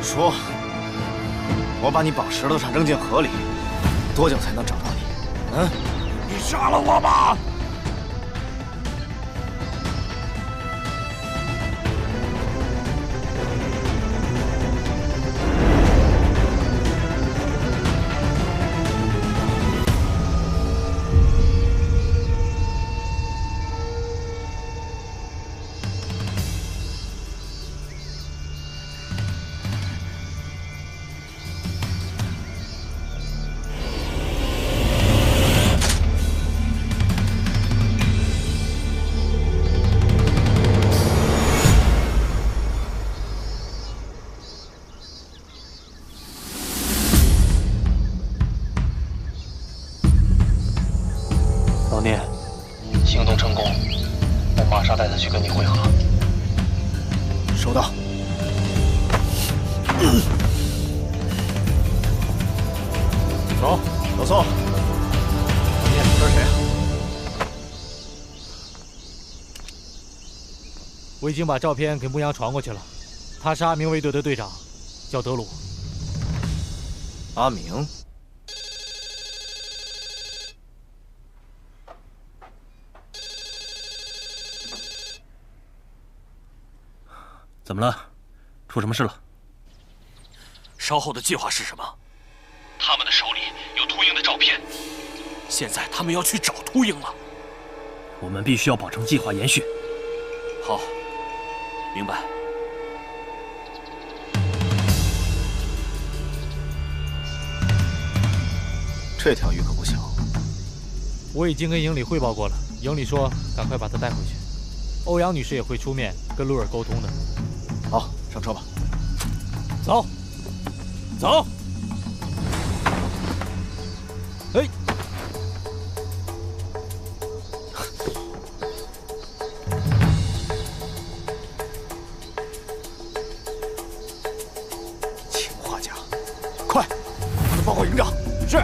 说，我把你绑石头上扔进河里，多久才能找到你？嗯？你杀了我吧！老聂，行动成功，我马上带他去跟你会合。收到。走，老宋。老聂，这是谁啊？我已经把照片给牧羊传过去了，他是阿明卫队的队长，叫德鲁。阿明。 怎么了？出什么事了？稍后的计划是什么？他们的手里有秃鹰的照片，现在他们要去找秃鹰了。我们必须要保证计划延续。好，明白。这条鱼可不小。我已经跟营里汇报过了，营里说赶快把他带回去。欧阳女士也会出面跟鲁尔沟通的。 好，上车吧。走，走。哎，氰化钾，快，报告营长。是。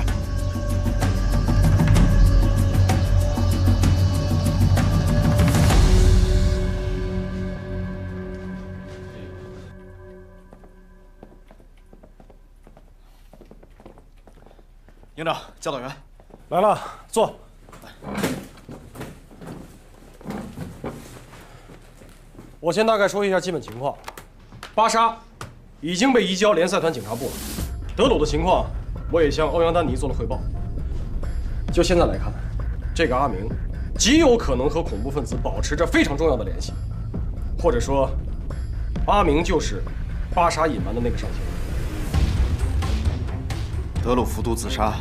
营长，教导员，来了，坐。我先大概说一下基本情况。巴沙已经被移交联赛团警察部了。德鲁的情况，我也向欧阳丹尼做了汇报。就现在来看，这个阿明极有可能和恐怖分子保持着非常重要的联系，或者说，阿明就是巴沙隐瞒的那个上线。 德鲁服毒自杀，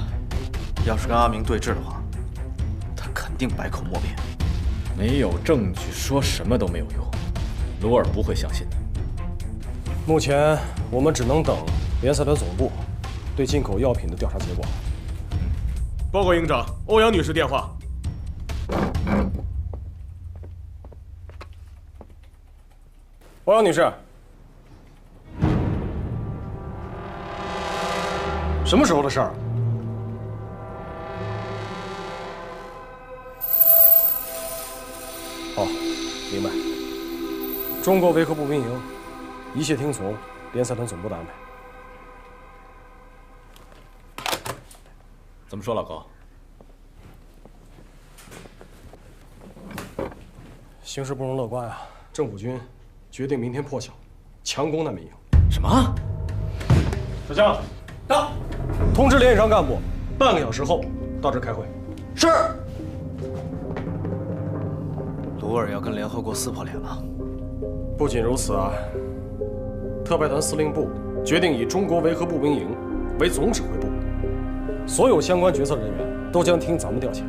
要是跟阿明对峙的话，他肯定百口莫辩。没有证据，说什么都没有用。鲁尔不会相信的。目前我们只能等联赛团总部对进口药品的调查结果。报告营长，欧阳女士电话。欧阳女士。 什么时候的事儿？好，明白。中国维和步兵营一切听从联赛团总部的安排。怎么说，老高？形势不容乐观啊！政府军决定明天破晓，强攻难民营。什么？小将，到。 通知连以上干部，半个小时后到这开会。是。鲁尔要跟联合国撕破脸了。不仅如此啊，特派团司令部决定以中国维和步兵营为总指挥部，所有相关决策人员都将听咱们调遣。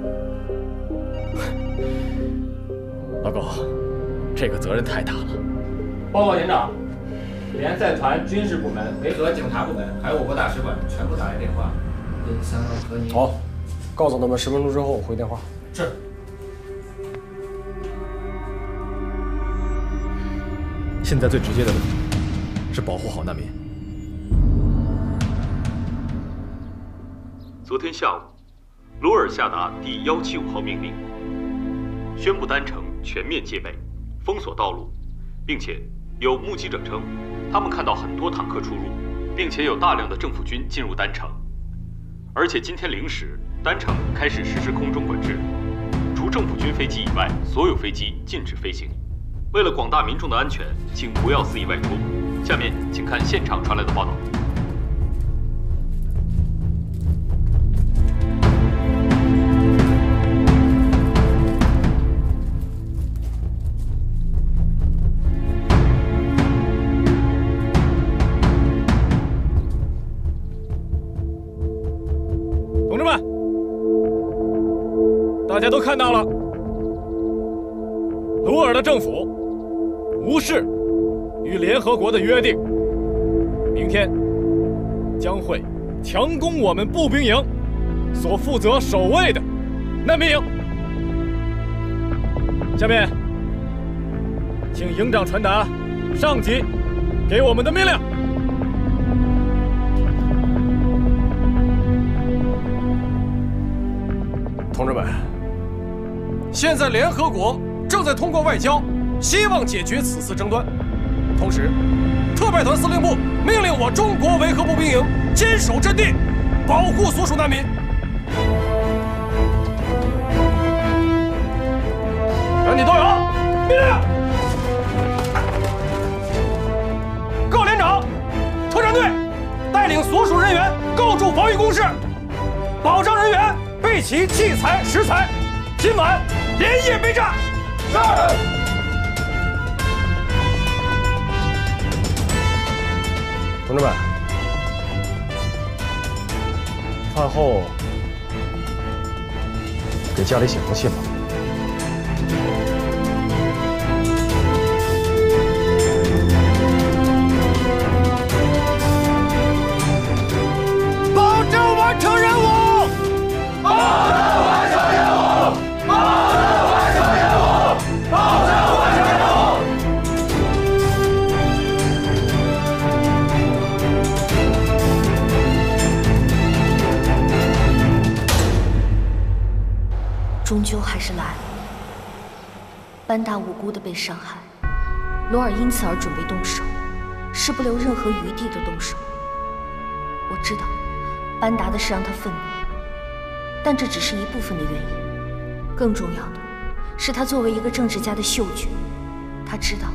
老高，这个责任太大了。报告营长。 联赛团军事部门、维和警察部门，还有我国大使馆全部打来电话，想要和您。好，告诉他们10分钟之后回电话。是。现在最直接的问题是保护好难民。昨天下午，鲁尔下达第175号命令，宣布单城全面戒备，封锁道路，并且有目击者称。他们看到很多坦克出入，并且有大量的政府军进入丹城。而且今天0时，丹城开始实施空中管制，除政府军飞机以外，所有飞机禁止飞行。为了广大民众的安全，请不要肆意外出。下面请看现场传来的报道。 同志们，大家都看到了，鲁尔的政府无视与联合国的约定，明天将会强攻我们步兵营所负责守卫的难民营。下面，请营长传达上级给我们的命令。 同志们，现在联合国正在通过外交，希望解决此次争端。同时，特派团司令部命令我中国维和步兵营坚守阵地，保护所属难民。全体都有命令！各连长、特战队带领所属人员构筑防御工事，保障人员 备齐器材、食材，今晚连夜备战。是。同志们，饭后给家里写封信吧。保证完成任务。 保证完成任务！保证完成任务！保证完成任务！终究还是来了。班达无辜的被伤害，罗尔因此而准备动手，是不留任何余地的动手。我知道，班达的事让他愤怒。 但这只是一部分的原因，更重要的是他作为一个政治家的嗅觉，他知道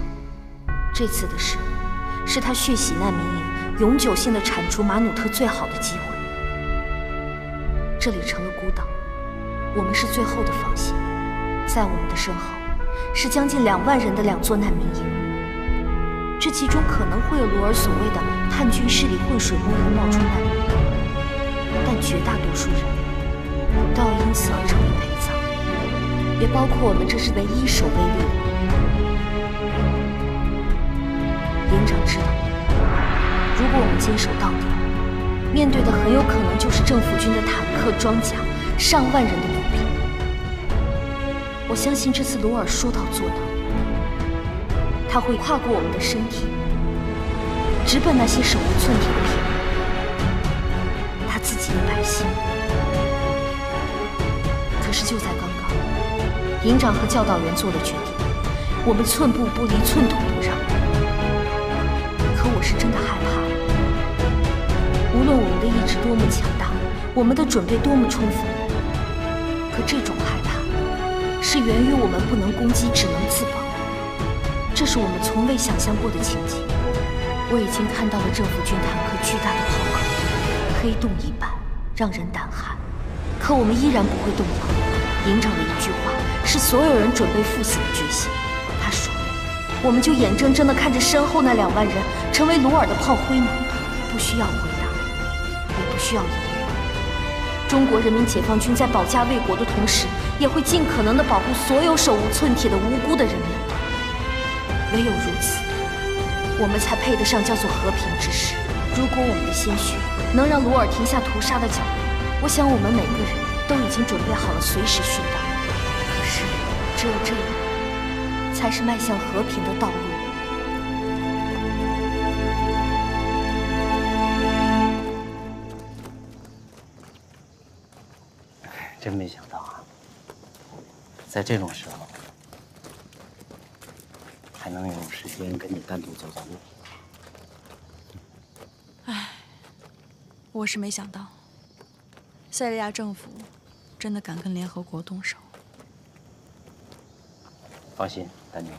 这次的事是他血洗难民营、永久性的铲除马努特最好的机会。这里成了孤岛，我们是最后的防线，在我们的身后是将近2万人的2座难民营，这其中可能会有鲁尔所谓的叛军势力浑水摸鱼冒充难民，但绝大多数人 都要因此而成为陪葬，也包括我们这是唯一守卫力量。营长知道，如果我们坚守到底，面对的很有可能就是政府军的坦克、装甲、上万人的步兵。我相信这次鲁尔说到做到，他会跨过我们的身体，直奔那些手无寸铁的平民，他自己的百姓。 可是就在刚刚，营长和教导员做了决定，我们寸步不离，寸土不让。可我是真的害怕了。无论我们的意志多么强大，我们的准备多么充分，可这种害怕是源于我们不能攻击，只能自保。这是我们从未想象过的情景。我已经看到了政府军坦克巨大的炮口，黑洞一般，让人胆寒。 可我们依然不会动摇。营长的一句话是所有人准备赴死的决心。他说：“我们就眼睁睁地看着身后那2万人成为鲁尔的炮灰吗？”不需要回答，也不需要隐瞒。中国人民解放军在保家卫国的同时，也会尽可能地保护所有手无寸铁的无辜的人民。唯有如此，我们才配得上叫做和平之时。如果我们的鲜血能让鲁尔停下屠杀的脚步， 我想，我们每个人都已经准备好了随时殉道。可是，只有这样，才是迈向和平的道路。真没想到啊，在这种时候，还能有时间跟你单独走走路。我是没想到，塞利亚政府真的敢跟联合国动手。放心，丹尼，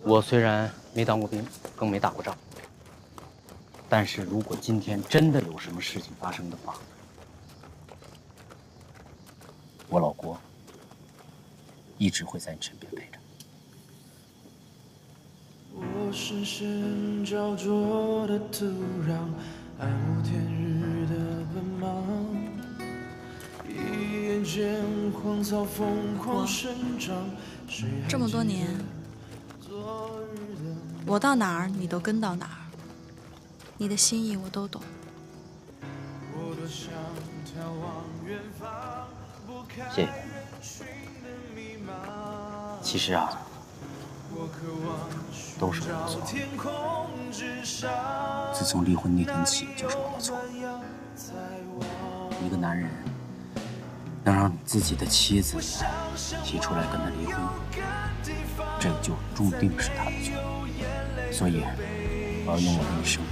我虽然没当过兵，更没打过仗，但是如果今天真的有什么事情发生的话，我老郭一直会在你身边陪着。我深深焦灼的土壤，暗无天日的奔忙，一眼间荒草疯狂生长。这么多年，我到哪儿你都跟到哪儿，你的心意我都懂。谢谢。其实啊，都是我的错。自从离婚那天起，就是我的错。一个男人能让你自己的妻子提出来跟他离婚，这就注定是他的错。所以，我要用我的一生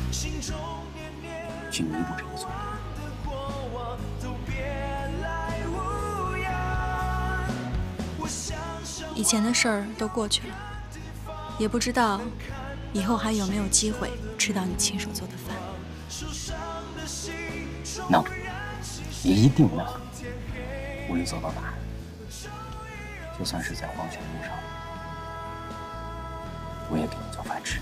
去弥补这个错。以前的事儿都过去了，也不知道以后还有没有机会吃到你亲手做的饭。能，一定能。无论走到哪儿，就算是在黄泉路上，我也给你做饭吃。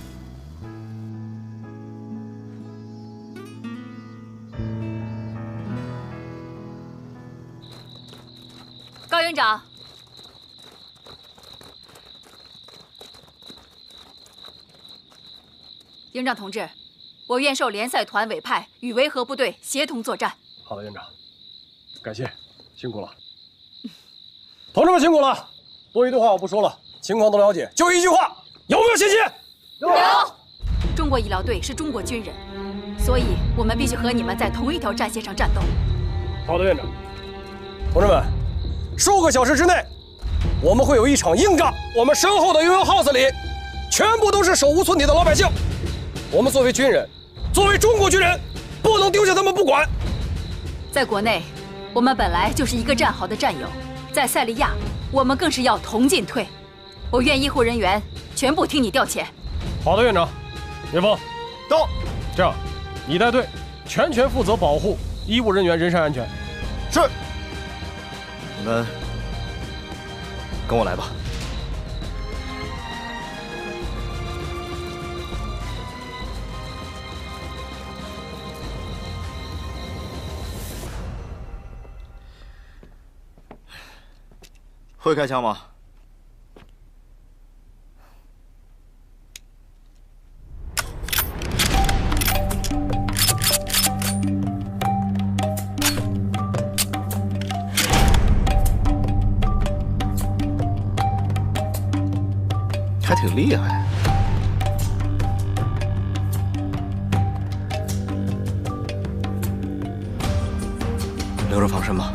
高营长。营长同志，我愿受联赛团委派与维和部队协同作战。好的，营长，感谢，辛苦了。同志们辛苦了，多余的话我不说了，情况都了解，就一句话，有没有信心？有。中国医疗队是中国军人，所以我们必须和你们在同一条战线上战斗。好的，院长。同志们，数个小时之内，我们会有一场硬仗。我们身后的悠悠 house 里，全部都是手无寸铁的老百姓。我们作为军人，作为中国军人，不能丢下他们不管。在国内，我们本来就是一个战壕的战友，在塞利亚，我们更是要同进退。我愿医护人员全部听你调遣。好的，院长。岳峰，到。这样，你带队，全权负责保护医务人员人身安全。是。你们跟我来吧。会开枪吗？还挺厉害。留着防身吧。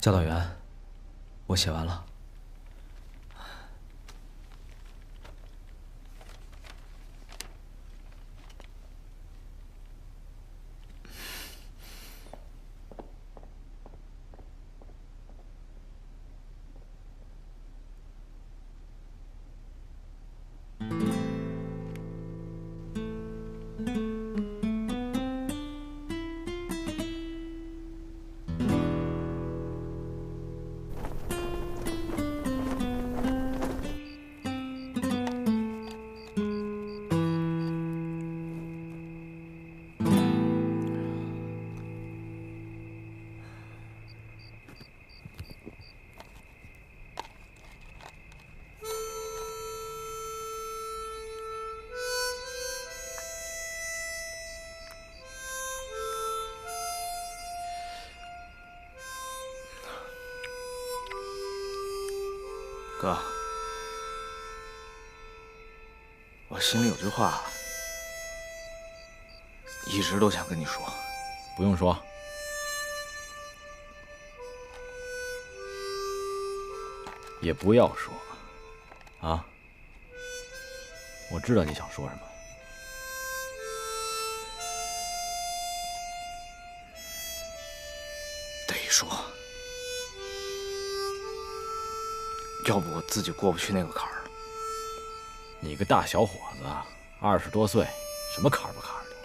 教导员，我写完了。哥，我心里有句话，一直都想跟你说。不用说。也不要说。啊，我知道你想说什么。得说，要不我自己过不去那个坎儿。你个大小伙子，20多岁，什么坎儿不坎儿的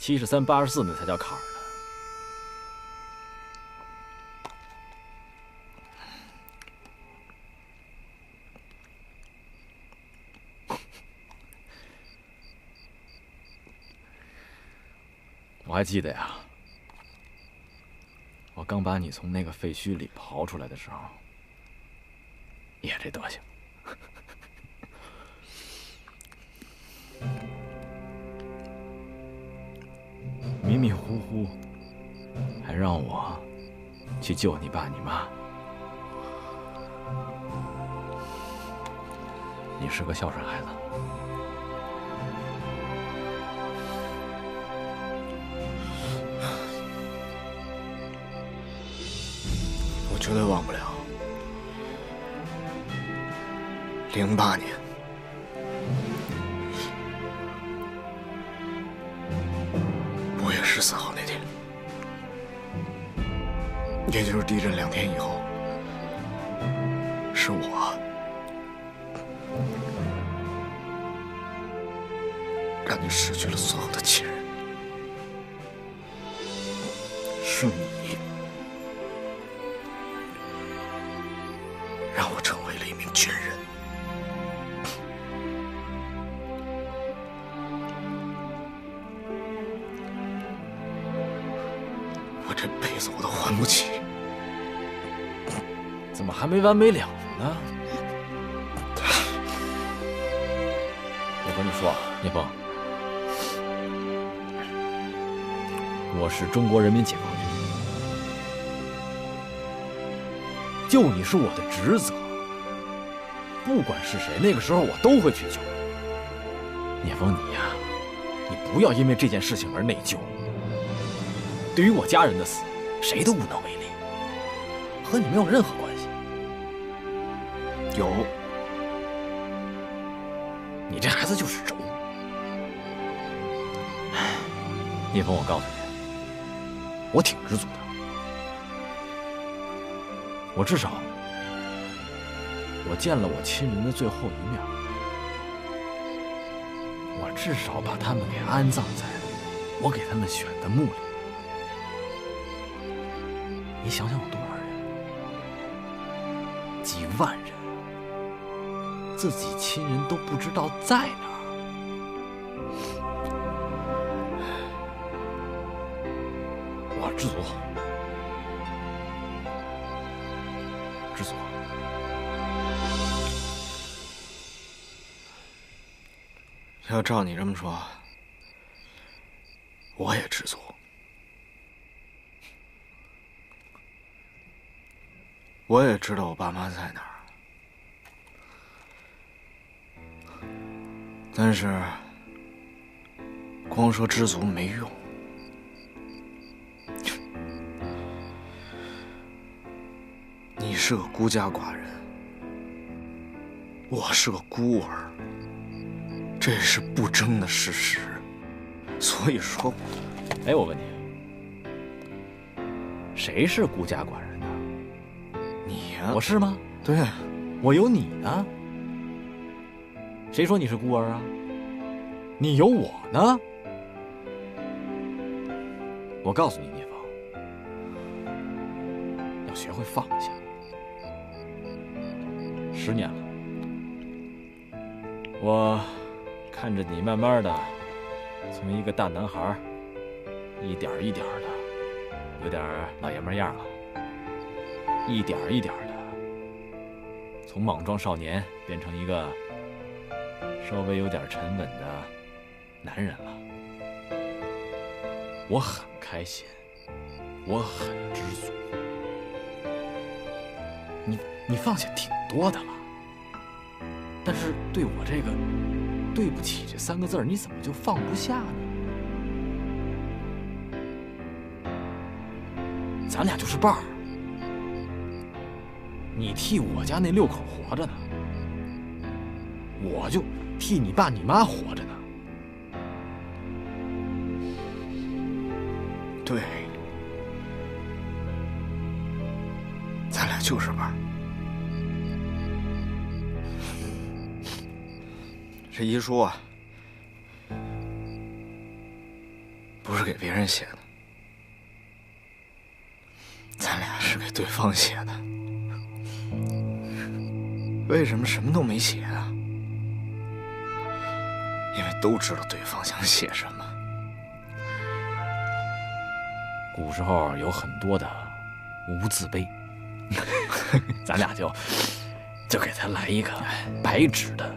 ？73、84那才叫坎儿呢。我还记得呀，我刚把你从那个废墟里刨出来的时候，也这德行。迷迷糊糊，还让我去救你爸你妈。你是个孝顺孩子。我绝对忘不了08年，5月14号那天，也就是地震2天以后，是我让你失去了所有的亲人，是你让我成为了一名军人。我这辈子我都还不起。怎么还没完没了呢？我跟你说啊，聂风，我是中国人民解放军，救你是我的职责。不管是谁，那个时候我都会去救。聂风，你呀，你不要因为这件事情而内疚。对于我家人的死，谁都无能为力，和你没有任何关系。有，你这孩子就是轴。聂风，我告诉你，我挺知足的。我至少，我见了我亲人的最后一面，我至少把他们给安葬在我给他们选的墓里。你想想有多少人，几万人，自己亲人都不知道在哪儿。我知足，知足。要照你这么说，我也知足。我也知道我爸妈在哪儿，但是光说知足没用。你是个孤家寡人，我是个孤儿，这是不争的事实。所以说，哎，我问你，谁是孤家寡人？你呀，我是吗？对，我有你呢。谁说你是孤儿啊？你有我呢。我告诉你，聂风，要学会放下。10年了，我看着你慢慢的从一个大男孩，一点一点的，有点老爷们样了。一点一点的，从莽撞少年变成一个稍微有点沉稳的男人了。我很开心，我很知足。你放下挺多的了，但是对我这个“对不起”这3个字，你怎么就放不下呢？咱俩就是伴儿，你替我家那6口活着呢，我就替你爸你妈活着呢。对，咱俩就是伴儿。这遗书啊，不是给别人写的，咱俩是给对方写的。为什么什么都没写啊？因为都知道对方想写什么。古时候有很多的无字碑，咱俩就给他来一个白纸的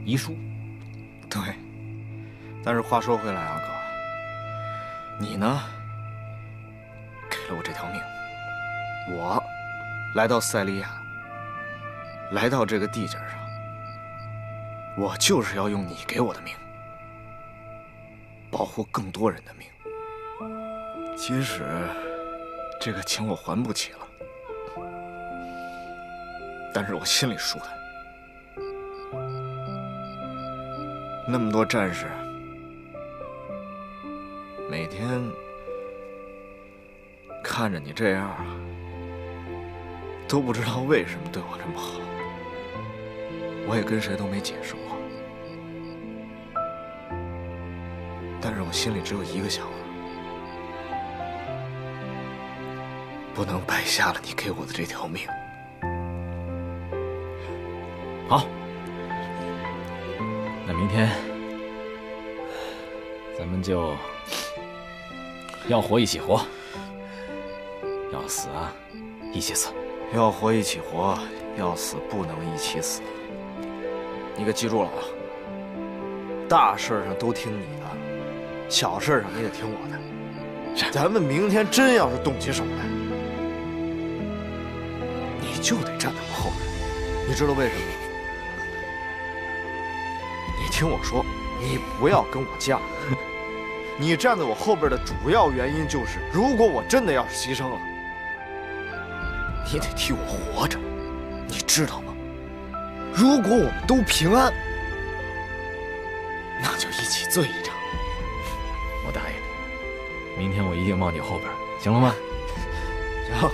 遗书。对，但是话说回来啊，哥，你呢给了我这条命，我来到塞利亚，来到这个地界上，我就是要用你给我的命保护更多人的命。即使这个情我还不起了，但是我心里舒坦。那么多战士，每天看着你这样啊，都不知道为什么对我这么好。我也跟谁都没解释过，但是我心里只有一个想法。不能白下了你给我的这条命。好，那明天咱们就要活一起活，要死啊一起死，要活一起活，要死不能一起死。你可记住了啊！大事上都听你的，小事上你得听我的。咱们明天真要是动起手来，你就得站在我后边，你知道为什么吗？你听我说，你不要跟我犟。你站在我后边的主要原因就是，如果我真的要是牺牲了，你得替我活着，你知道吗？如果我们都平安，那就一起醉一场。我答应你，明天我一定冒你后边，行了吗？行，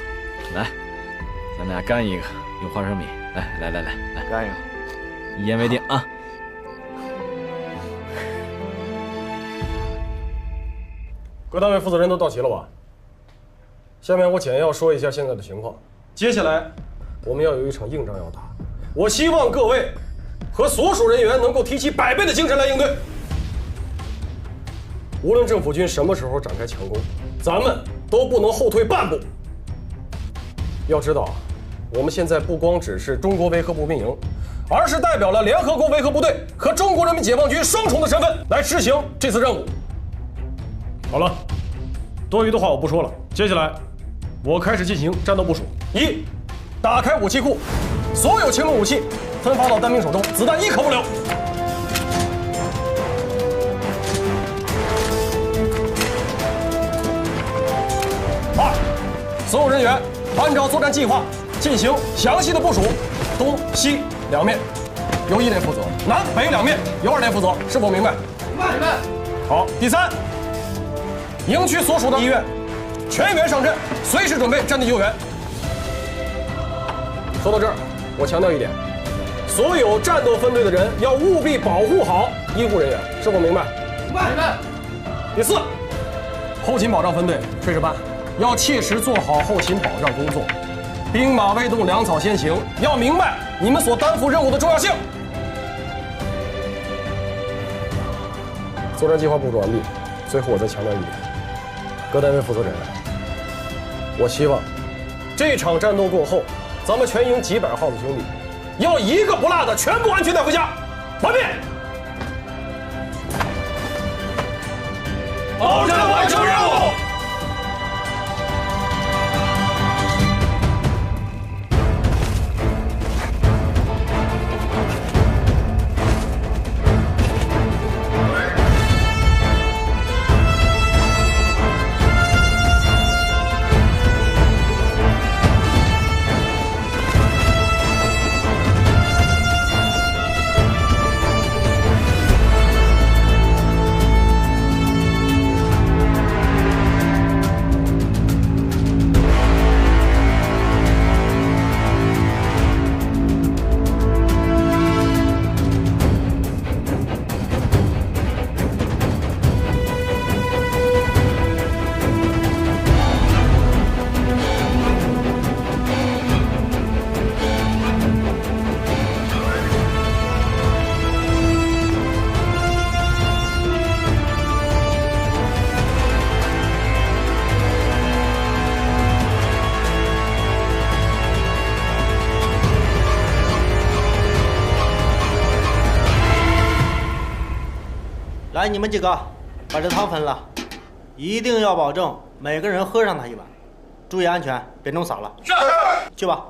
来。咱俩干一个，用花生米，来，干一个，一言为定啊！各单位负责人都到齐了吧？下面我简要说一下现在的情况。接下来我们要有一场硬仗要打，我希望各位和所属人员能够提起100倍的精神来应对。无论政府军什么时候展开强攻，咱们都不能后退半步。要知道，我们现在不光只是中国维和步兵营，而是代表了联合国维和部队和中国人民解放军双重的身份来执行这次任务。好了，多余的话我不说了，接下来我开始进行战斗部署。1，打开武器库，所有轻重武器分发到单兵手中，子弹1颗不留。2，所有人员按照作战计划进行详细的部署，东西两面由1连负责，南北两面由2连负责，是否明白？明白。好，第3，营区所属的医院全员上阵，随时准备战地救援。说到这儿，我强调一点，所有战斗分队的人要务必保护好医护人员，是否明白？明白。第4，后勤保障分队炊事班要切实做好后勤保障工作，兵马未动，粮草先行，要明白你们所担负任务的重要性。作战计划部署完毕，最后我再强调一点，各单位负责人，我希望这场战斗过后，咱们全营几百号的兄弟，要一个不落的全部安全带回家。完毕。保证完成任务。来，你们几个把这汤分了，一定要保证每个人喝上它一碗，注意安全，别弄洒了。是。去吧。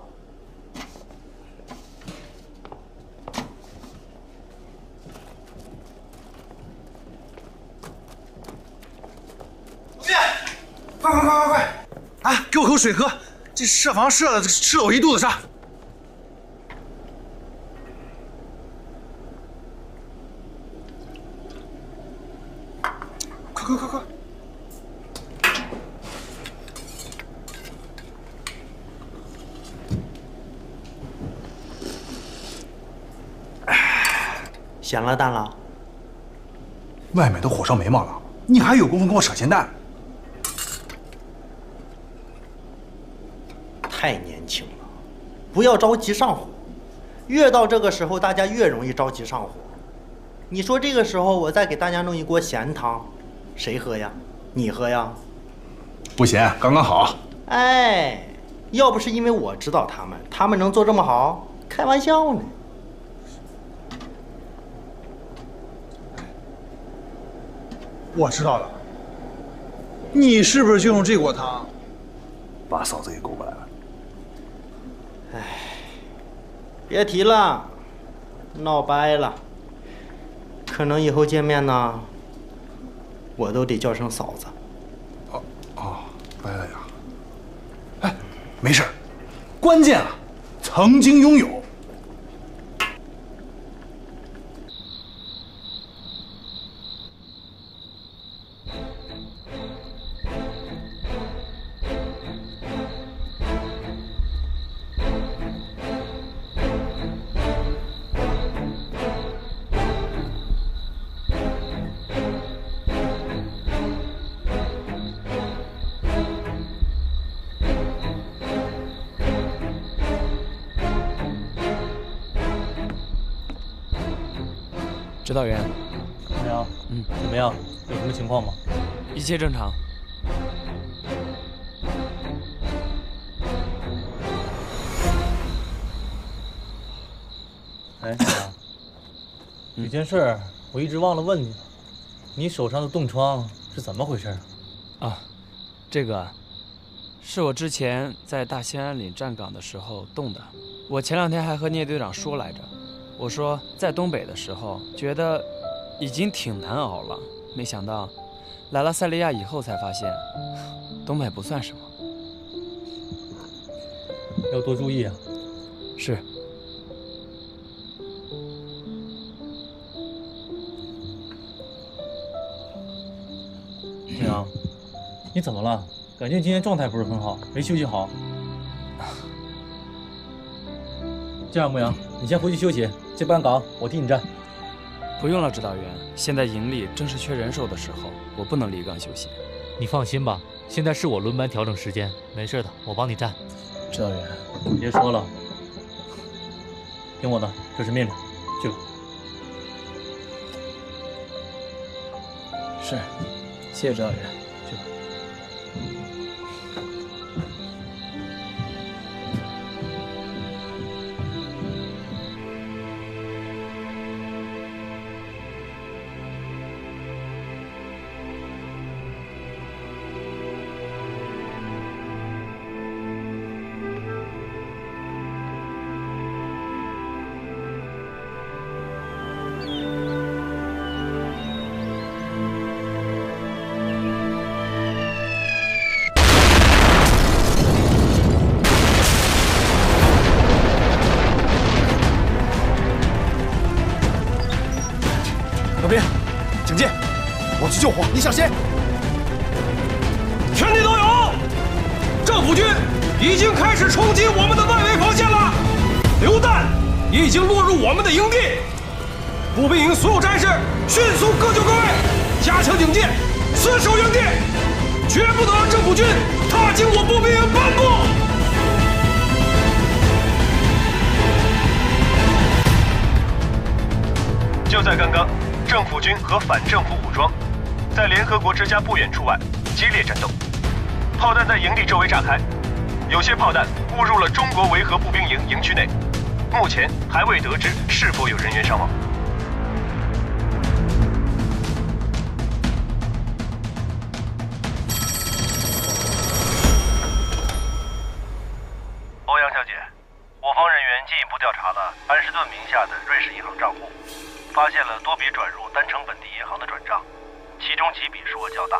快！啊，给我口水喝！这设防设的吃了我一肚子沙。快！咸了淡了？外面都火烧眉毛了，你还有功夫跟我扯咸淡？太年轻了，不要着急上火。越到这个时候，大家越容易着急上火。你说这个时候我再给大家弄一锅咸汤，谁喝呀？你喝呀？不咸，刚刚好。哎，要不是因为我知道他们能做这么好，开玩笑呢。我知道了，你是不是就用这锅汤把嫂子给勾过来了？哎，别提了，闹掰了。可能以后见面呢，我都得叫声嫂子。掰了呀。哎，没事，关键啊，曾经拥有。指导员，怎么样？怎么样？有什么情况吗？一切正常。哎，小杨，有件事我一直忘了问你了，你手上的冻疮是怎么回事啊？这个是我之前在大兴安岭站岗的时候冻的。我前2天还和聂队长说来着。我说在东北的时候觉得已经挺难熬了，没想到来了塞利亚以后才发现，东北不算什么。要多注意啊。是。青阳，你怎么了？感觉今天状态不是很好，没休息好。这样，牧羊，你先回去休息。这班岗我替你站。不用了，指导员。现在营里正是缺人手的时候，我不能离岗休息。你放心吧，现在是我轮班调整时间，没事的，我帮你站。指导员，别说了，听我的，这是命令，去吧。是，谢谢指导员。去吧。小兵，警戒！我去救火，你小心！全体都有！政府军已经开始冲击我们的外围防线了，榴弹已经落入我们的营地。步兵营所有战士迅速各就各位，加强警戒，死守营地，绝不能让政府军踏进我步兵营半步。就在刚刚，政府军和反政府武装在联合国之家不远处外激烈战斗，炮弹在营地周围炸开，有些炮弹误入了中国维和步兵营营区内，目前还未得知是否有人员伤亡。安士顿名下的瑞士银行账户，发现了多笔转入丹城本地银行的转账，其中几笔数额较大。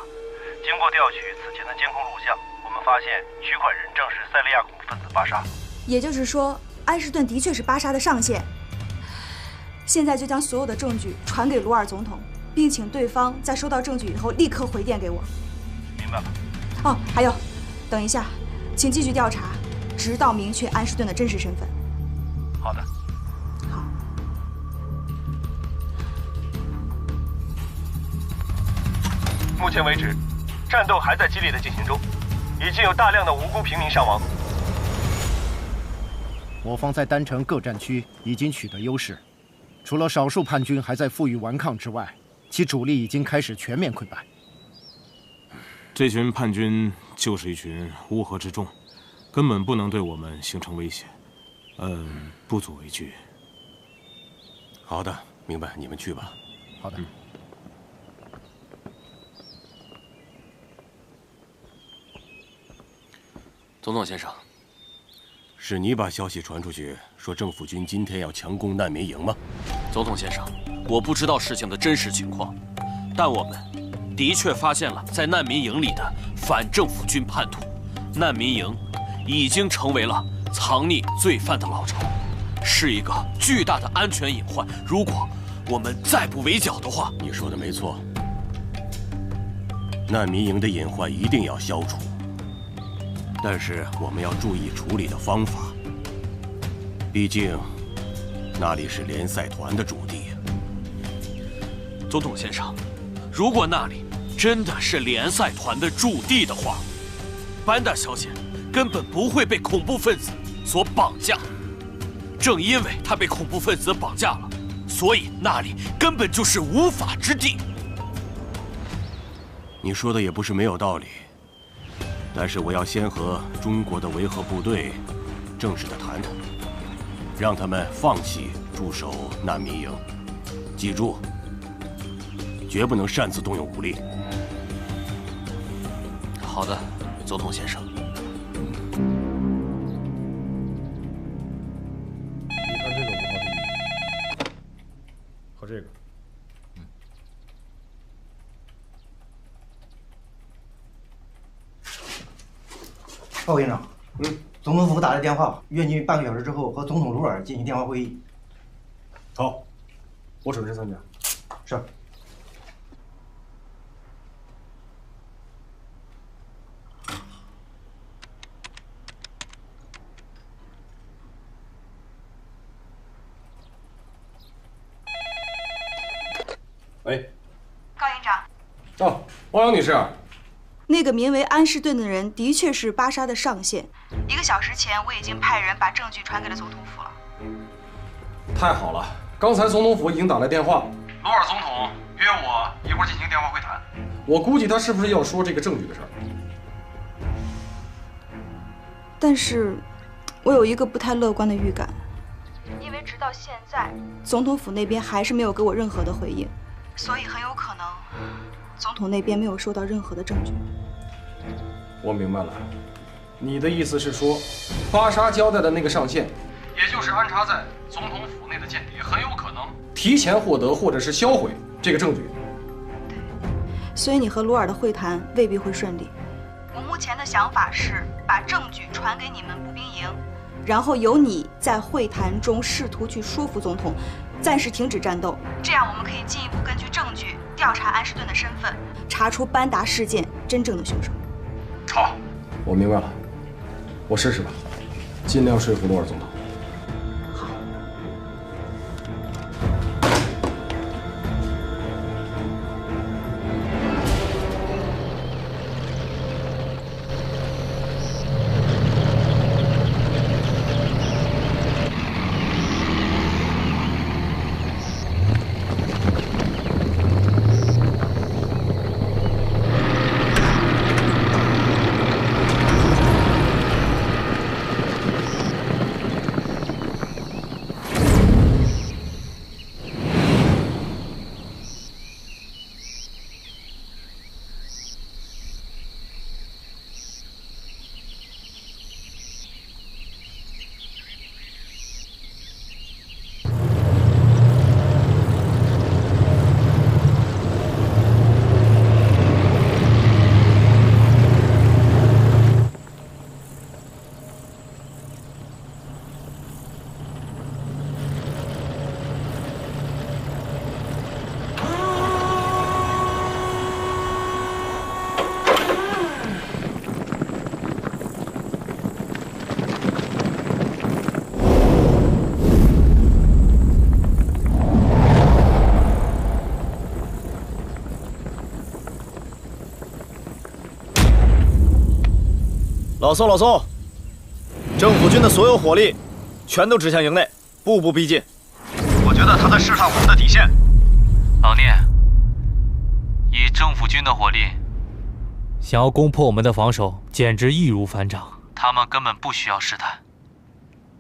经过调取此前的监控录像，我们发现取款人正是塞利亚恐怖分子巴沙。也就是说，安士顿的确是巴沙的上线。现在就将所有的证据传给鲁尔总统，并请对方在收到证据以后立刻回电给我。明白了。哦，还有，等一下，请继续调查，直到明确安士顿的真实身份。好的。好。目前为止，战斗还在激烈的进行中，已经有大量的无辜平民伤亡。我方在丹城各战区已经取得优势，除了少数叛军还在负隅顽抗之外，其主力已经开始全面溃败。这群叛军就是一群乌合之众，根本不能对我们形成威胁，不足为惧。好的，明白，你们去吧。好的。总统先生，是你把消息传出去，说政府军今天要强攻难民营吗？总统先生，我不知道事情的真实情况，但我们的确发现了在难民营里的反政府军叛徒。难民营已经成为了藏匿罪犯的老巢，是一个巨大的安全隐患。如果我们再不围剿的话，你说的没错，难民营的隐患一定要消除。但是我们要注意处理的方法，毕竟那里是联赛团的驻地。总统先生，如果那里真的是联赛团的驻地的话，班达小姐根本不会被恐怖分子所绑架。正因为她被恐怖分子绑架了，所以那里根本就是无法之地。你说的也不是没有道理。但是我要先和中国的维和部队正式的谈谈，让他们放弃驻守难民营。记住，绝不能擅自动用武力。好的，总统先生。你看这个文化地域，和这个。报告营长，总统府打来电话，约你半个小时之后和总统鲁尔进行电话会议。好，我准时参加。是。喂，高营长。哦，欧阳女士。那个名为安士顿的人的确是巴沙的上线。1个小时前，我已经派人把证据传给了总统府了。太好了，刚才总统府已经打来电话，鲁尔总统约我一会儿进行电话会谈。我估计他是不是要说这个证据的事儿？但是，我有一个不太乐观的预感，因为直到现在，总统府那边还是没有给我任何的回应，所以很有可能总统那边没有收到任何的证据。我明白了，你的意思是说，巴沙交代的那个上线，也就是安插在总统府内的间谍，很有可能提前获得或者是销毁这个证据。对，所以你和鲁尔的会谈未必会顺利。我目前的想法是把证据传给你们步兵营，然后由你在会谈中试图去说服总统，暂时停止战斗。这样我们可以进一步根据证据调查安士顿的身份，查出班达事件真正的凶手。好，我明白了，我试试吧，尽量说服鲁尔总统。老宋，政府军的所有火力全都指向营内，步步逼近。我觉得他在试探我们的底线。老聂，以政府军的火力，想要攻破我们的防守，简直易如反掌。他们根本不需要试探。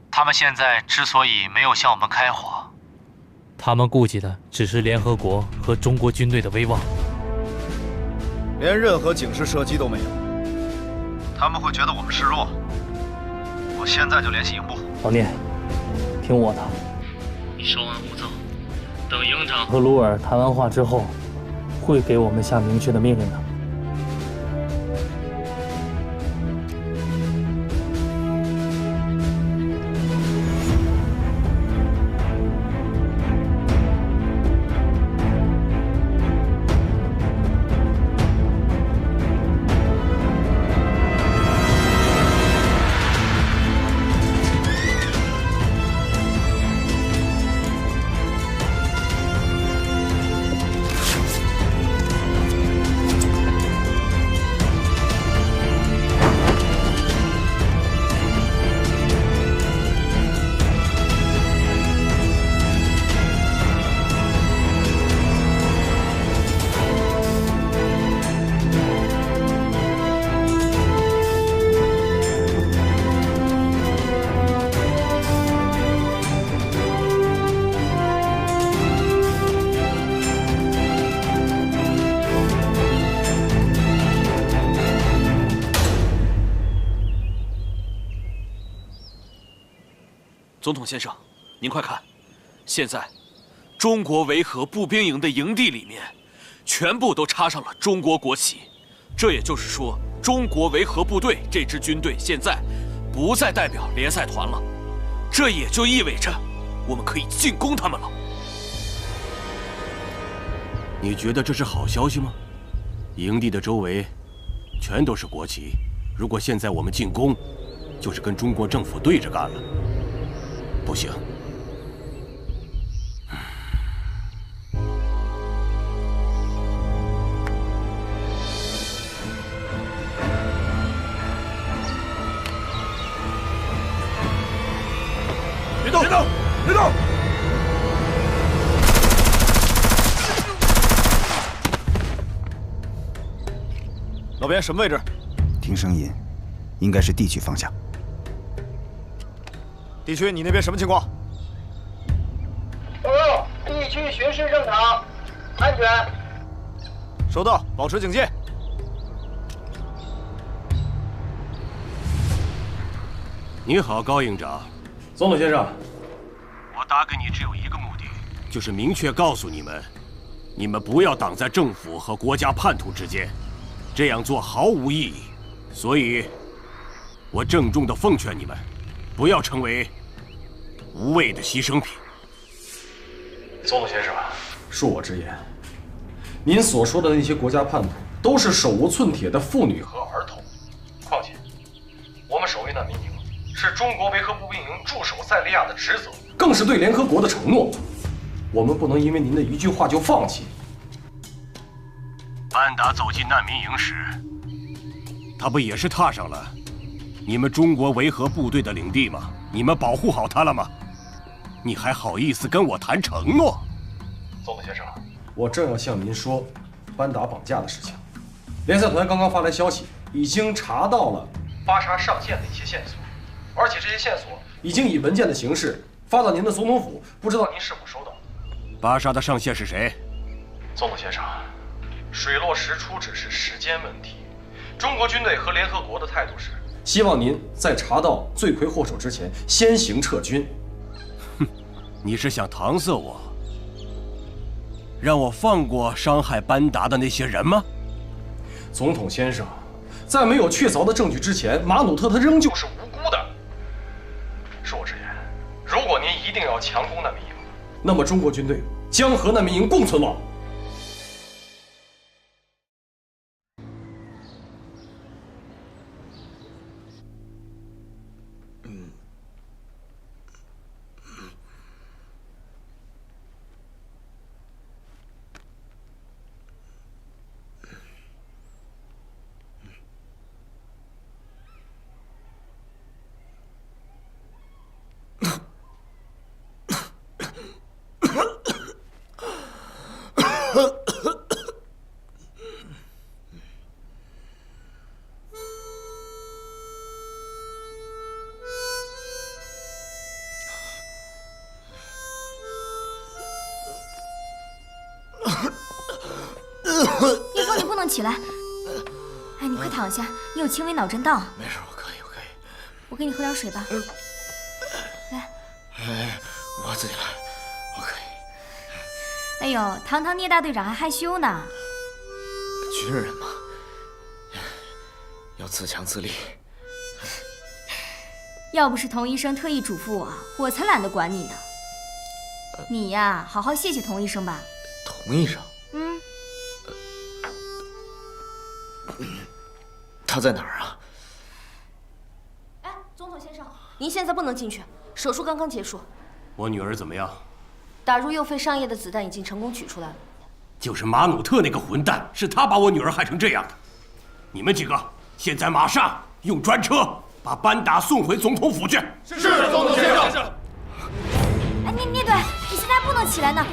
他们现在之所以没有向我们开火，他们顾忌的只是联合国和中国军队的威望。连任何警示射击都没有，他们会觉得我们示弱。我现在就联系营部。老聂，听我的，你稍安勿躁，等营长和鲁尔谈完话之后，会给我们下明确的命令的。总统先生，您快看，现在中国维和步兵营的营地里面，全部都插上了中国国旗。这也就是说，中国维和部队这支军队现在不再代表联赛团了。这也就意味着，我们可以进攻他们了。你觉得这是好消息吗？营地的周围全都是国旗，如果现在我们进攻，就是跟中国政府对着干了。不行，别动！别动！别动！老边，什么位置？听声音，应该是地区方向。地区，你那边什么情况？报告，地区巡视正常，安全。收到，保持警戒。你好，高营长。总统先生，我打给你只有一个目的，就是明确告诉你们，你们不要挡在政府和国家叛徒之间，这样做毫无意义。所以，我郑重地奉劝你们，不要成为无谓的牺牲品。总统先生，恕我直言，您所说的那些国家叛徒都是手无寸铁的妇女和儿童。况且，我们守卫难民营是中国维和步兵营驻守塞利亚的职责，更是对联合国的承诺。我们不能因为您的一句话就放弃。班达走进难民营时，他不也是踏上了你们中国维和部队的领地吗？你们保护好他了吗？你还好意思跟我谈承诺？总统先生，我正要向您说班达绑架的事情。联赛团刚刚发来消息，已经查到了巴沙上线的一些线索，而且这些线索已经以文件的形式发到您的总统府，不知道您是否收到？巴沙的上线是谁？总统先生，水落石出只是时间问题。中国军队和联合国的态度是，希望您在查到罪魁祸首之前先行撤军。哼，你是想搪塞我，让我放过伤害班达的那些人吗？总统先生，在没有确凿的证据之前，马努特他仍旧是无辜的。恕我直言，如果您一定要强攻难民营，那么中国军队将和难民营共存亡。能起来。哎，你快躺下，你有轻微脑震荡。没事，我可以。我给你喝点水吧。来。哎，我自己来，我可以。哎呦，堂堂聂大队长还害羞呢。军人嘛，要自强自立。要不是童医生特意嘱咐我，我才懒得管你呢。你呀，好好谢谢童医生吧。童医生？他在哪儿啊？哎，总统先生，您现在不能进去，手术刚刚结束。我女儿怎么样？打入右肺上叶的子弹已经成功取出来了。就是马努特那个混蛋，是他把我女儿害成这样的。你们几个现在马上用专车把班达送回总统府去。是，总统先生。哎，聂队，你现在还不能起来呢。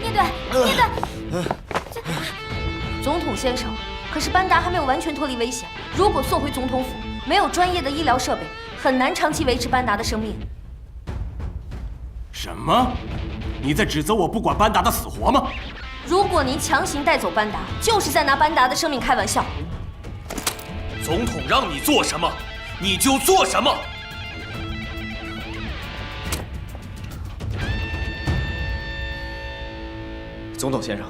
聂队，总统先生，可是班达还没有完全脱离危险。如果送回总统府，没有专业的医疗设备，很难长期维持班达的生命。什么？你在指责我不管班达的死活吗？如果您强行带走班达，就是在拿班达的生命开玩笑。总统让你做什么，你就做什么。总统先生，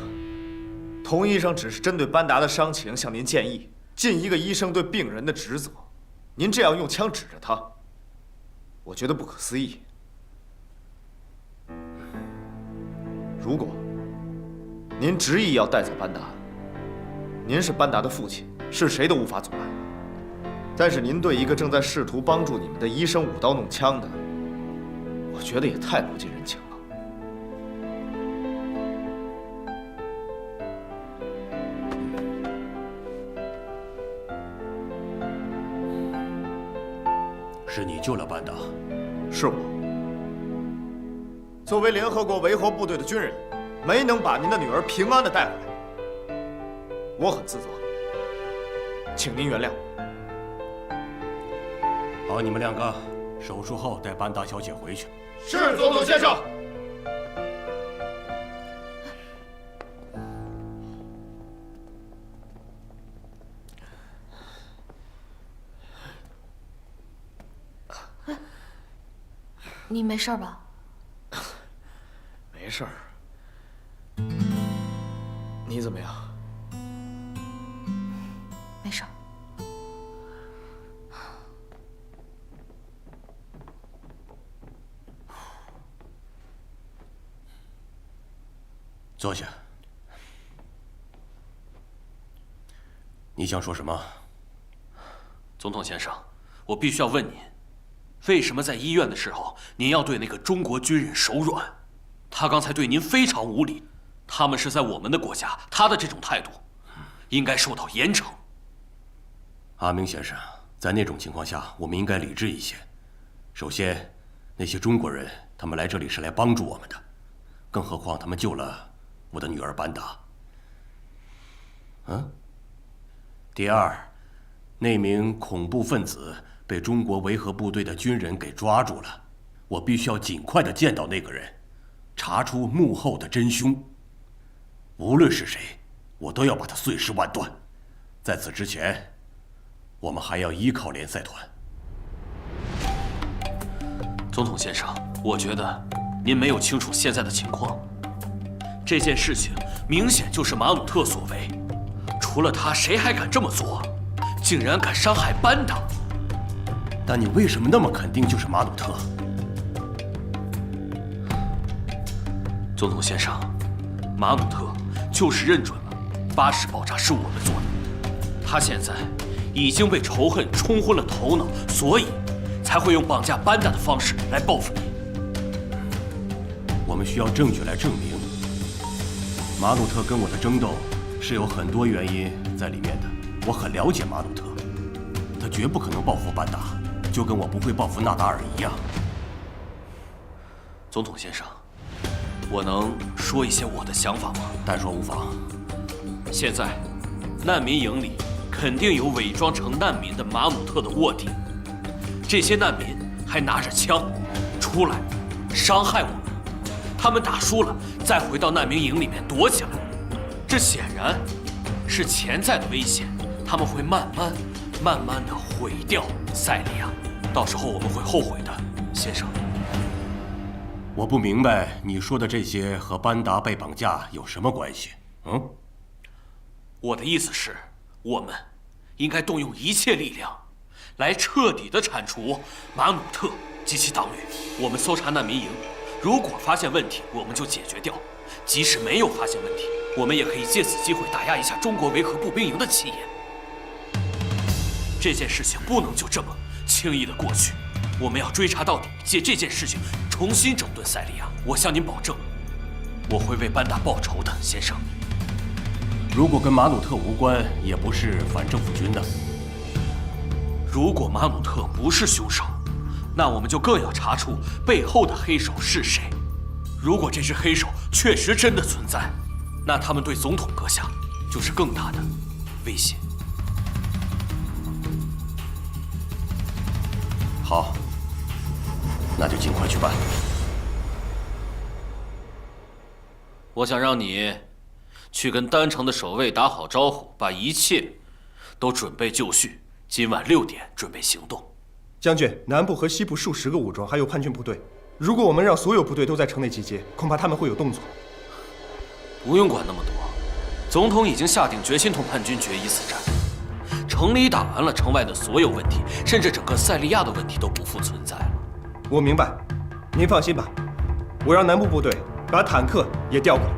童医生只是针对班达的伤情向您建议，尽一个医生对病人的职责。您这样用枪指着他，我觉得不可思议。如果您执意要带走班达，您是班达的父亲，是谁都无法阻拦。但是您对一个正在试图帮助你们的医生舞刀弄枪的，我觉得也太不近人情了。是你救了班达，是我。作为联合国维和部队的军人，没能把您的女儿平安地带回来，我很自责，请您原谅。好，你们两个手术后带班达小姐回去。是，总统先生。你没事吧？没事儿。你怎么样？没事儿。坐下。你想说什么？总统先生，我必须要问您，为什么在医院的时候您要对那个中国军人手软？他刚才对您非常无礼，他们是在我们的国家，他的这种态度应该受到严惩。阿明先生，在那种情况下，我们应该理智一些。首先，那些中国人，他们来这里是来帮助我们的，更何况他们救了我的女儿班达。第二，那名恐怖分子被中国维和部队的军人给抓住了，我必须要尽快的见到那个人，查出幕后的真凶。无论是谁，我都要把他碎尸万段。在此之前，我们还要依靠联赛团。总统先生，我觉得您没有清楚现在的情况。这件事情明显就是马努特所为，除了他，谁还敢这么做？竟然敢伤害班达！但你为什么那么肯定就是马努特？总统先生，马努特就是认准了巴士爆炸是我们做的，他现在已经被仇恨冲昏了头脑，所以才会用绑架班达的方式来报复你。我们需要证据来证明，马努特跟我的争斗是有很多原因在里面的。我很了解马努特，他绝不可能报复班达，就跟我不会报复纳达尔一样。总统先生，我能说一些我的想法吗？但说无妨。现在，难民营里肯定有伪装成难民的马努特的卧底，这些难民还拿着枪出来伤害我们，他们打输了再回到难民营里面躲起来。这显然是潜在的危险，他们会慢慢的毁掉塞利亚，到时候我们会后悔的，先生。我不明白你说的这些和班达被绑架有什么关系？我的意思是，我们应该动用一切力量，来彻底的铲除马努特及其党羽。我们搜查难民营，如果发现问题，我们就解决掉；即使没有发现问题，我们也可以借此机会打压一下中国维和步兵营的气焰。这件事情不能就这么轻易的过去，我们要追查到底，借这件事情重新整顿塞利亚。我向您保证，我会为班达报仇的，先生。如果跟马努特无关，也不是反政府军的。如果马努特不是凶手，那我们就更要查出背后的黑手是谁。如果这只黑手确实真的存在，那他们对总统阁下就是更大的威胁。好，那就尽快去办。我想让你去跟丹城的守卫打好招呼，把一切都准备就绪。今晚6点准备行动。将军，南部和西部数十个武装还有叛军部队，如果我们让所有部队都在城内集结，恐怕他们会有动作。不用管那么多，总统已经下定决心同叛军决一死战。城里打完了，城外的所有问题，甚至整个塞利亚的问题都不复存在了。我明白，您放心吧，我让南部部队把坦克也调过来。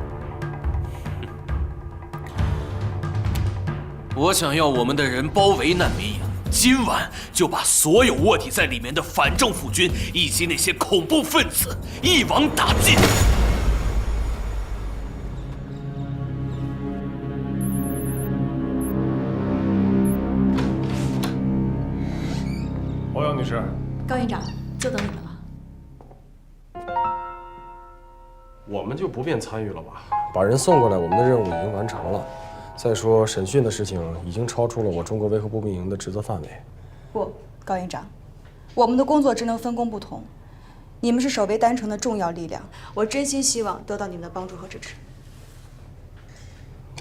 我想要我们的人包围难民营，今晚就把所有卧底在里面的反政府军以及那些恐怖分子一网打尽。欧阳女士，高院长，就等你们了。我们就不便参与了吧？把人送过来，我们的任务已经完成了。再说审讯的事情已经超出了我中国维和步兵营的职责范围。不，高院长，我们的工作职能分工不同，你们是守卫丹城的重要力量，我真心希望得到你们的帮助和支持。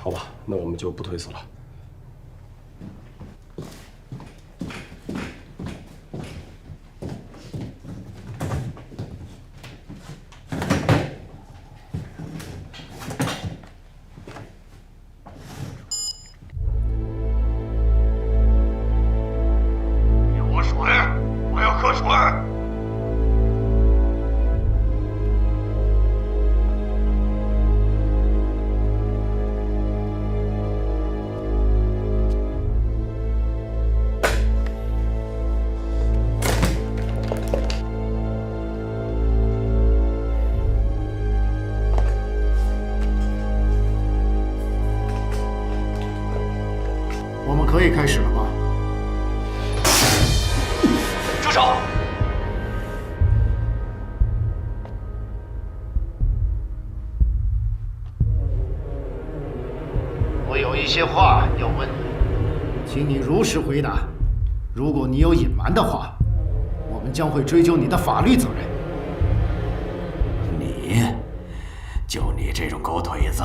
好吧，那我们就不推辞了。可以开始了吧？住手！我有一些话要问你，请你如实回答。如果你有隐瞒的话，我们将会追究你的法律责任。就你这种狗腿子，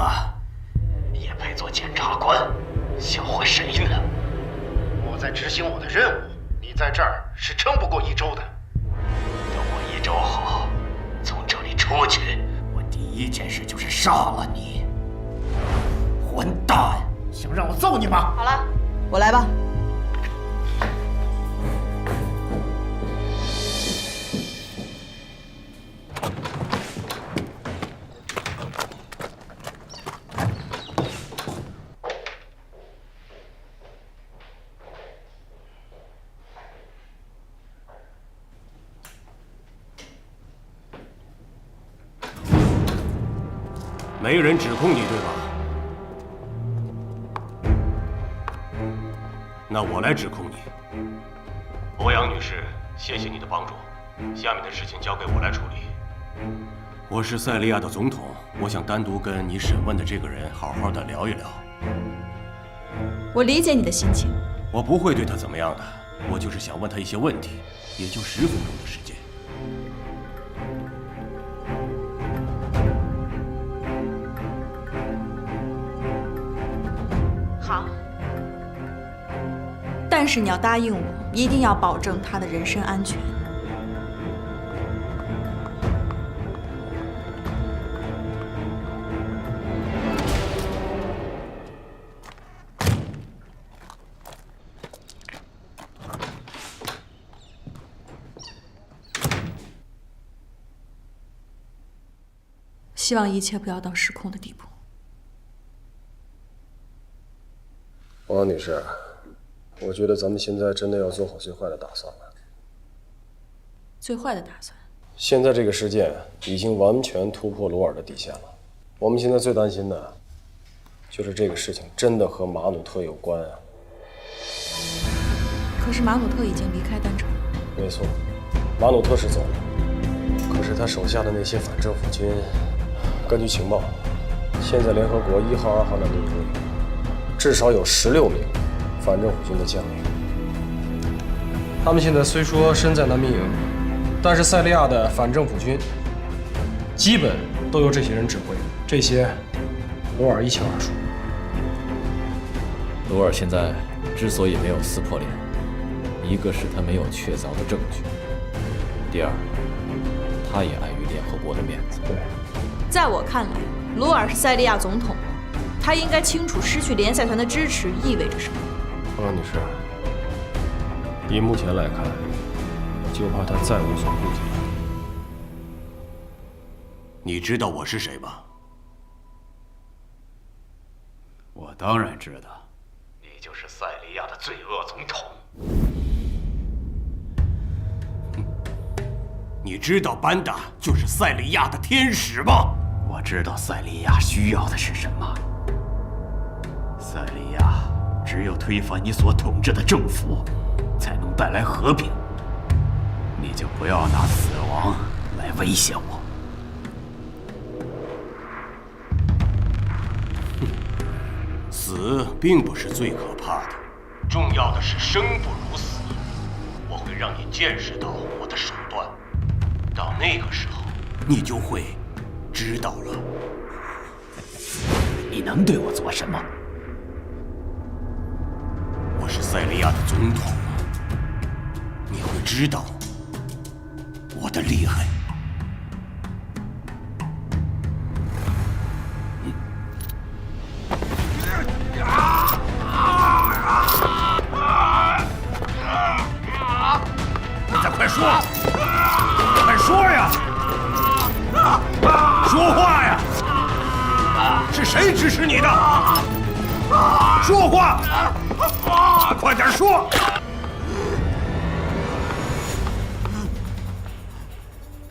也配做检察官？笑话谁呢？我在执行我的任务，你在这儿是撑不过1周的。等我1周后从这里出去，我第一件事就是杀了你！混蛋！想让我揍你吗？好了，我来吧。没人指控你，对吧？那我来指控你。欧阳女士，谢谢你的帮助，下面的事情交给我来处理。我是塞利亚的总统，我想单独跟你审问的这个人好好的聊一聊。我理解你的心情。我不会对他怎么样的，我就是想问他一些问题，也就10分钟的时间。好，但是你要答应我，一定要保证他的人身安全。希望一切不要到失控的地步。王女士，我觉得咱们现在真的要做好最坏的打算了。最坏的打算？现在这个事件已经完全突破鲁尔的底线了。我们现在最担心的，就是这个事情真的和马努特有关啊。可是马努特已经离开丹城了。没错，马努特是走了，可是他手下的那些反政府军，根据情报，现在联合国1号、2号难民营里，至少有16名反政府军的将领。他们现在虽说身在难民营，但是塞利亚的反政府军基本都由这些人指挥，这些鲁尔一清二楚。鲁尔现在之所以没有撕破脸，一个是他没有确凿的证据，第二，他也碍于联合国的面子。对，在我看来，鲁尔是塞利亚总统，他应该清楚失去联赛团的支持意味着什么。王女士，以目前来看，就怕他再无所顾忌了。你知道我是谁吧？我当然知道，你就是塞利亚的罪恶总统。你知道班达就是塞利亚的天使吗？我知道塞利亚需要的是什么。塞利亚只有推翻你所统治的政府，才能带来和平。你就不要拿死亡来威胁我。死并不是最可怕的，重要的是生不如死。我会让你见识到我的手段，到那个时候，你就会知道了。你能对我做什么？我是塞利亚的总统，你会知道我的厉害。再快说，快说呀！说话呀！是谁指使你的？说话！快点说！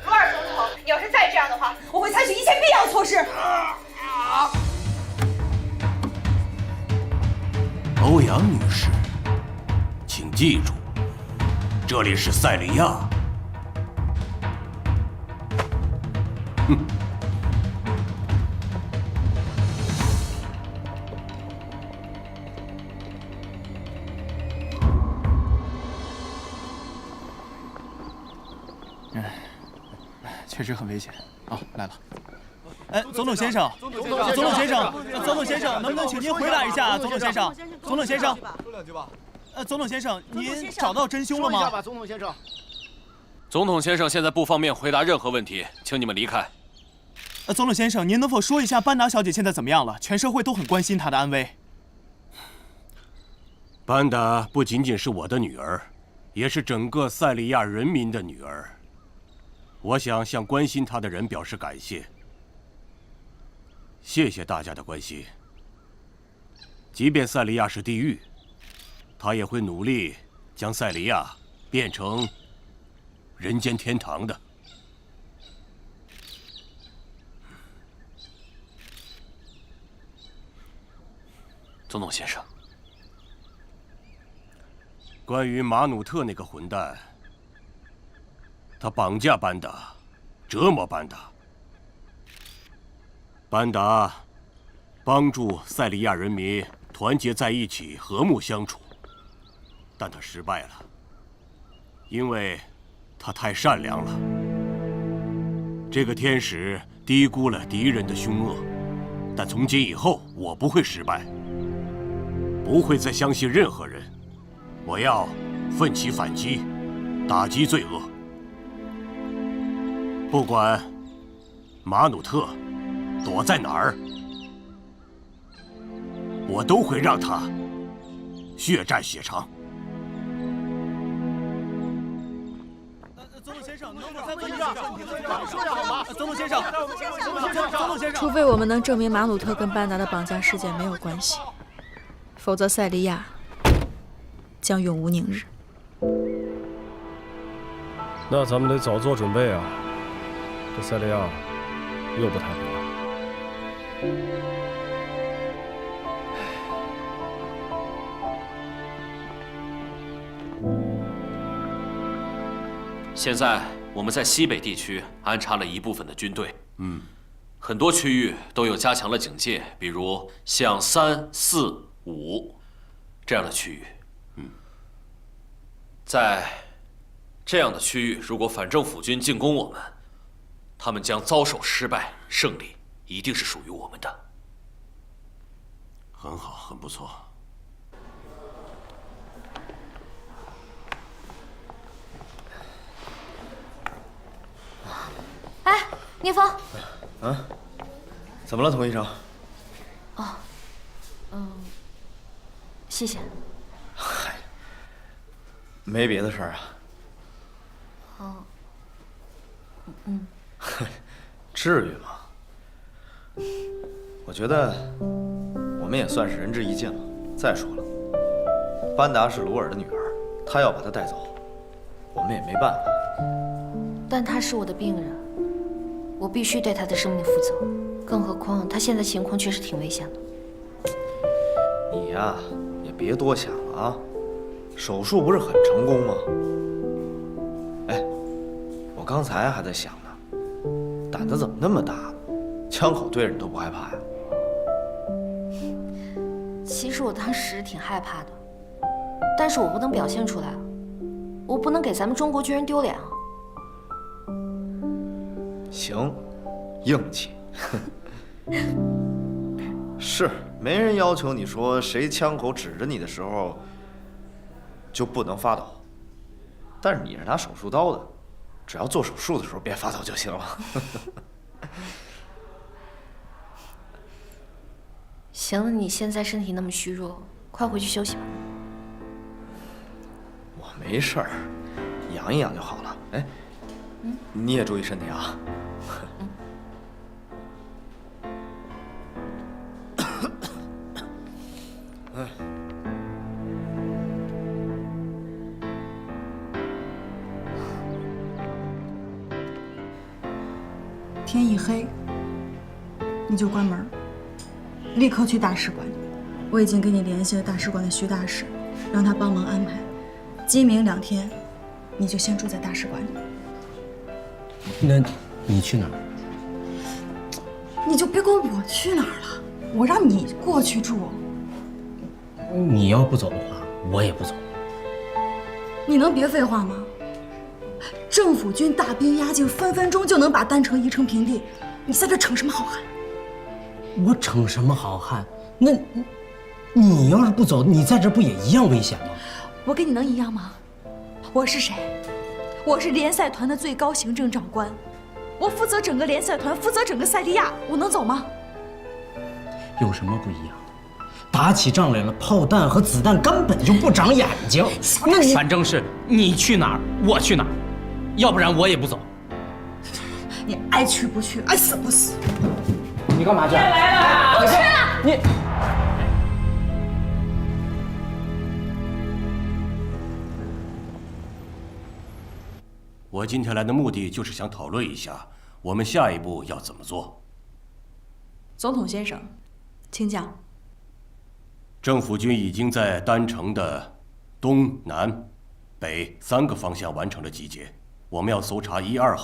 鲁尔总统，你要是再这样的话，我会采取一切必要措施。欧阳女士，请记住，这里是塞利亚。哼。确实很危险。哦，来了。哎，总统先生，总统先生，能不能请您回答一下？总统先生，总统先生，说两句吧。总统先生，您找到真凶了吗？说一下吧，总统先生。总统先生现在不方便回答任何问题，请你们离开。总统先生，您能否说一下班达小姐现在怎么样了？全社会都很关心她的安危。班达不仅仅是我的女儿，也是整个塞利亚人民的女儿。我想向关心她的人表示感谢。谢谢大家的关心。即便塞利亚是地狱，他也会努力将塞利亚变成人间天堂的。总统先生，关于马努特那个混蛋，他绑架班达，折磨班达。班达帮助塞利亚人民团结在一起，和睦相处，但他失败了，因为他太善良了。这个天使低估了敌人的凶恶，但从今以后我不会失败。不会再相信任何人。我要奋起反击，打击罪恶。不管马努特躲在哪儿，我都会让他血债血偿。总统先生，能不能再问一下？说点好吗？总统先生，总统先生，除非我们能证明马努特跟班达的绑架事件没有关系，否则塞利亚将永无宁日。那咱们得早做准备啊！这塞利亚又不太平了。现在我们在西北地区安插了一部分的军队，很多区域都有加强了警戒，比如像3、4、5这样的区域。在这样的区域，如果反政府军进攻我们，他们将遭受失败，胜利一定是属于我们的。很好，很不错。哎，聂风。啊？怎么了，童医生？哦，谢谢。嗨，没别的事儿啊。哦，至于吗？我觉得我们也算是仁至义尽了。再说了，班达是鲁尔的女儿，他要把她带走，我们也没办法。但他是我的病人，我必须对他的生命负责。更何况他现在情况确实挺危险的。你呀，也别多想了啊。手术不是很成功吗？哎，我刚才还在想呢，胆子怎么那么大呢？枪口对着你都不害怕呀？其实我当时挺害怕的，但是我不能表现出来啊，我不能给咱们中国军人丢脸啊。行，硬气。是，没人要求你说谁枪口指着你的时候就不能发抖，但是你是拿手术刀的，只要做手术的时候别发抖就行了。行了，你现在身体那么虚弱，快回去休息吧。我没事儿，养一养就好了。哎，你也注意身体啊。哎，天一黑你就关门，立刻去大使馆。我已经给你联系了大使馆的徐大使，让他帮忙安排。今明2天，你就先住在大使馆里。那你去哪儿？你就别管我去哪儿了，我让你过去住。你要不走的话，我也不走。你能别废话吗？政府军大兵压境，分分钟就能把丹城夷成平地，你在这逞什么好汉？我逞什么好汉？那，你要是不走，你在这不也一样危险吗？我跟你能一样吗？我是谁？我是联赛团的最高行政长官，我负责整个联赛团，负责整个塞利亚，我能走吗？有什么不一样？打起仗来了，炮弹和子弹根本就不长眼睛。那你反正是你去哪儿，我去哪儿，要不然我也不走。你爱去不去，爱死不死。你干嘛去？来了，不去了。你。我今天来的目的就是想讨论一下，我们下一步要怎么做。总统先生，请讲。政府军已经在丹城的东南北3个方向完成了集结，我们要搜查1、2号。